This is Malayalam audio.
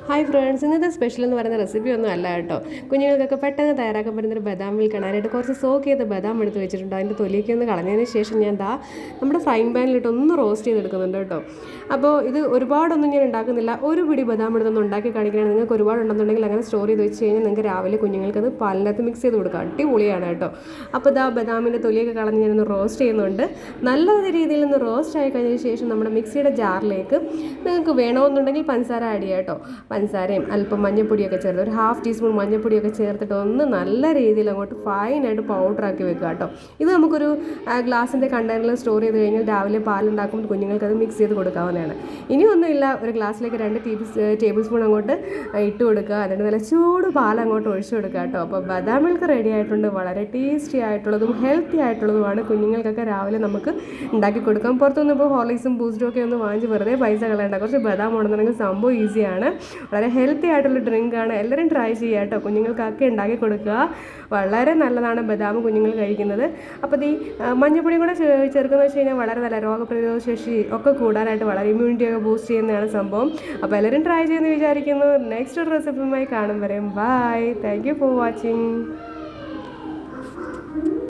ഹായ് ഫ്രണ്ട്സ്, ഇന്നത്തെ സ്പെഷ്യൽ എന്ന് പറയുന്ന റെസിപ്പി ഒന്നും അല്ല കേട്ടോ. കുഞ്ഞുങ്ങൾക്കൊക്കെ പെട്ടെന്ന് തയ്യാറാക്കാൻ പറ്റുന്നൊരു ബദാം മിൽക്ക് ആണ്. അതിനായിട്ട് കുറച്ച് സോക്ക് ചെയ്ത് ബദാം എടുത്ത് വെച്ചിട്ടുണ്ട്. അതിൻ്റെ തൊലിയൊക്കെ ഒന്ന് കളഞ്ഞതിന് ശേഷം ഞാൻ നമ്മുടെ ഫ്രൈങ് പാനിലിട്ട് ഒന്ന് റോസ്റ്റ് ചെയ്തെടുക്കുന്നുണ്ട് കേട്ടോ. അപ്പോൾ ഇത് ഒരുപാടൊന്നും ഞാൻ ഉണ്ടാക്കുന്നില്ല. ഒരു പിടി ബദാം എടുത്തൊന്ന് ഉണ്ടാക്കി കാണിക്കുകയാണ്. നിങ്ങൾക്ക് ഒരുപാടുണ്ടെന്നുണ്ടെങ്കിൽ അങ്ങനെ സ്റ്റോർ ചെയ്ത് വെച്ച് കഴിഞ്ഞാൽ നിങ്ങൾക്ക് രാവിലെ കുഞ്ഞുങ്ങൾക്കത് പാലിനകത്ത് മിക്സ് ചെയ്ത് കൊടുക്കാം. അടിപൊളിയാണ് കേട്ടോ. അപ്പോൾ ബദാമിൻ്റെ തൊലിയൊക്കെ കളഞ്ഞ് ഞാനൊന്ന് റോസ്റ്റ് ചെയ്യുന്നുണ്ട്. നല്ല രീതിയിൽ ഒന്ന് റോസ്റ്റ് ആയി കഴിഞ്ഞതിന് ശേഷം നമ്മുടെ മിക്സിയുടെ ജാറിലേക്ക് നിങ്ങൾക്ക് വേണമെന്നുണ്ടെങ്കിൽ പഞ്ചസാര ആഡ് ചെയ്യാം കേട്ടോ. പഞ്ചസാരയും അല്പം മഞ്ഞൾപ്പൊടിയൊക്കെ ചേർത്ത് ഒരു 1/2 ടീസ്പൂൺ മഞ്ഞൾപ്പൊടിയൊക്കെ ചേർത്തിട്ട് ഒന്ന് നല്ല രീതിയിൽ അങ്ങോട്ട് ഫൈനായിട്ട് പൗഡറാക്കി വെക്കുക കേട്ടോ. ഇത് നമുക്കൊരു ഗ്ലാസിൻ്റെ കണ്ടെയ്നറിൽ സ്റ്റോർ ചെയ്ത് കഴിഞ്ഞാൽ രാവിലെ പാലുണ്ടാക്കുമ്പോൾ കുഞ്ഞുങ്ങൾക്ക് അത് മിക്സ് ചെയ്ത് കൊടുക്കാവുന്നതാണ്. ഇനിയൊന്നുമില്ല, ഒരു ഗ്ലാസ്സിലേക്ക് 2 ടേബിൾ സ്പൂൺ അങ്ങോട്ട് ഇട്ട് കൊടുക്കുക. എന്നിട്ട് നല്ല ചൂട് പാൽ അങ്ങോട്ട് ഒഴിച്ചു കൊടുക്കുക കേട്ടോ. അപ്പോൾ ബദാം മിൽക്ക് റെഡി ആയിട്ടുണ്ട്. വളരെ ടേസ്റ്റി ആയിട്ടുള്ളതും ഹെൽത്തി ആയിട്ടുള്ളതുമാണ്. കുഞ്ഞുങ്ങൾക്കൊക്കെ രാവിലെ നമുക്ക് ഉണ്ടാക്കി കൊടുക്കാം. പുറത്തുനിന്ന് ഇപ്പോൾ ഹോർലിക്സും ബൂസ്റ്റും ഒക്കെ ഒന്ന് വാങ്ങിച്ച് വെറുതെ പൈസ കളയണ്ട. കുറച്ച് ബദാം ഉണ്ടെന്നുണ്ടെങ്കിൽ സംഭവം ഈസിയാണ്. വളരെ ഹെൽത്തി ആയിട്ടുള്ള ഡ്രിങ്കാണ്. എല്ലാവരും ട്രൈ ചെയ്യുക കേട്ടോ. കുഞ്ഞുങ്ങൾക്കൊക്കെ ഉണ്ടാക്കി കൊടുക്കുക. വളരെ നല്ലതാണ് ബദാം കുഞ്ഞുങ്ങൾ കഴിക്കുന്നത്. അപ്പോൾ ഈ മഞ്ഞൾപ്പൊടിയും കൂടെ ചേർക്കുന്നത് വെച്ച് കഴിഞ്ഞാൽ വളരെ നല്ല രോഗപ്രതിരോധ ശേഷി ഒക്കെ കൂടാനായിട്ട് വളരെ ഇമ്മ്യൂണിറ്റി ഒക്കെ ബൂസ്റ്റ് ചെയ്യുന്നതാണ് സംഭവം. അപ്പോൾ എല്ലാവരും ട്രൈ ചെയ്യുമെന്ന് വിചാരിക്കുന്നു. നെക്സ്റ്റ് ഒരു റെസിപ്പിയുമായി കാണും വരെയും bye. Thank you for watching.